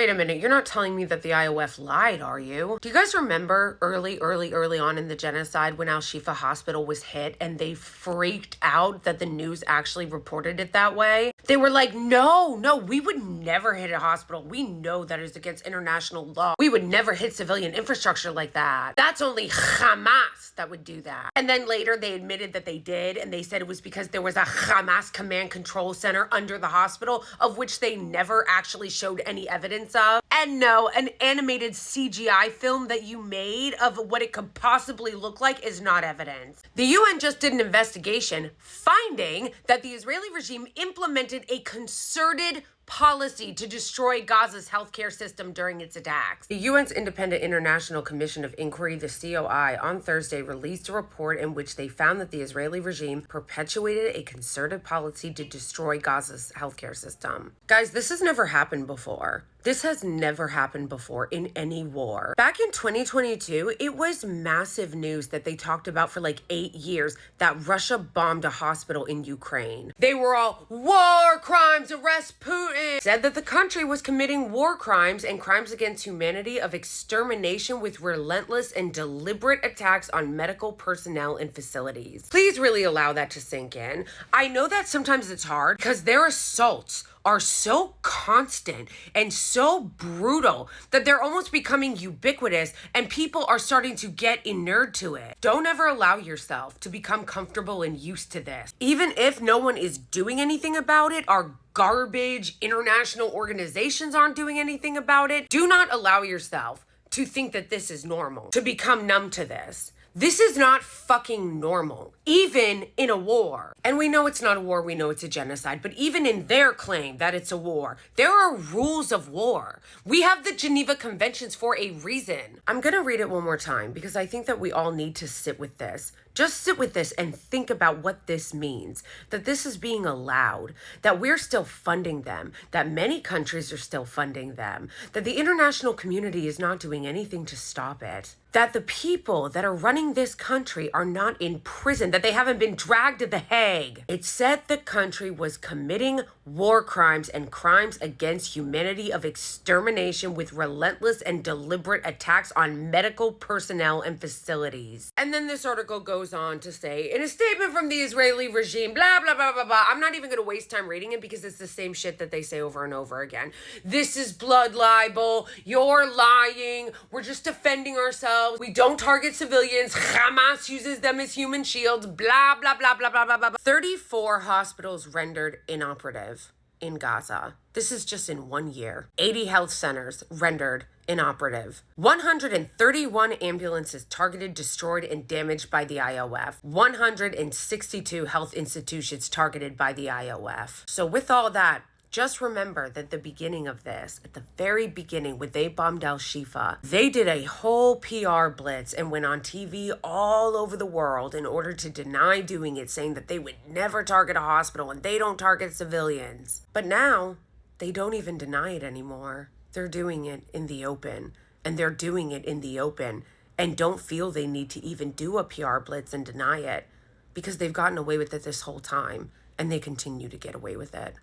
Wait a minute, you're not telling me that the IOF lied, are you? Do you guys remember early on in the genocide when Al-Shifa Hospital was hit and they freaked out that the news actually reported it that way? They were like, no, we would never hit a hospital. We know that is against international law. We would never hit civilian infrastructure like that. That's only Hamas that would do that. And then later they admitted that they did, and they said it was because there was a Hamas command control center under the hospital, of which they never actually showed any evidence of. And no, an animated CGI film that you made of what it could possibly look like is not evidence. The UN just did an investigation finding that the Israeli regime implemented a concerted policy to destroy Gaza's healthcare system during its attacks. The UN's Independent International Commission of Inquiry, the COI, on Thursday released a report in which they found that the Israeli regime perpetuated a concerted policy to destroy Gaza's healthcare system. Guys, this has never happened before. This has never happened before in any war. Back in 2022, it was massive news that they talked about for like 8 years that Russia bombed a hospital in Ukraine. They were all, war crimes, arrest Putin. Said that the country was committing war crimes and crimes against humanity of extermination with relentless and deliberate attacks on medical personnel and facilities. Please really allow that to sink in. I know that sometimes it's hard because their assaults are so constant and so brutal that they're almost becoming ubiquitous and people are starting to get inured to it. Don't ever allow yourself to become comfortable and used to this. Even if no one is doing anything about it, our garbage international organizations aren't doing anything about it, do not allow yourself to think that this is normal, to become numb to this. This is not fucking normal, even in a war. And we know it's not a war, we know it's a genocide, but even in their claim that it's a war, there are rules of war. We have the Geneva Conventions for a reason. I'm gonna read it one more time because I think that we all need to sit with this. Just sit with this and think about what this means, that this is being allowed, that we're still funding them, that many countries are still funding them, that the international community is not doing anything to stop it, that the people that are running this country are not in prison, that they haven't been dragged to The Hague. It said the country was committing war crimes and crimes against humanity of extermination with relentless and deliberate attacks on medical personnel and facilities. And then this article goes on to say, in a statement from the Israeli regime, blah, blah, blah, blah, blah. I'm not even going to waste time reading it because it's the same shit that they say over and over again. This is blood libel. You're lying. We're just defending ourselves. We don't target civilians. Hamas uses them as human shields. Blah, blah, blah, blah, blah, blah, blah. 34 hospitals rendered inoperative in Gaza. This is just in 1 year. 80 health centers rendered inoperative. 131 ambulances targeted, destroyed, and damaged by the IOF. 162 health institutions targeted by the IOF. So with all that, just remember that the beginning of this, at the very beginning, when they bombed Al-Shifa, they did a whole PR blitz and went on TV all over the world in order to deny doing it, saying that they would never target a hospital and they don't target civilians. But now, they don't even deny it anymore. They're doing it in the open, and they're doing it in the open and don't feel they need to even do a PR blitz and deny it because they've gotten away with it this whole time and they continue to get away with it.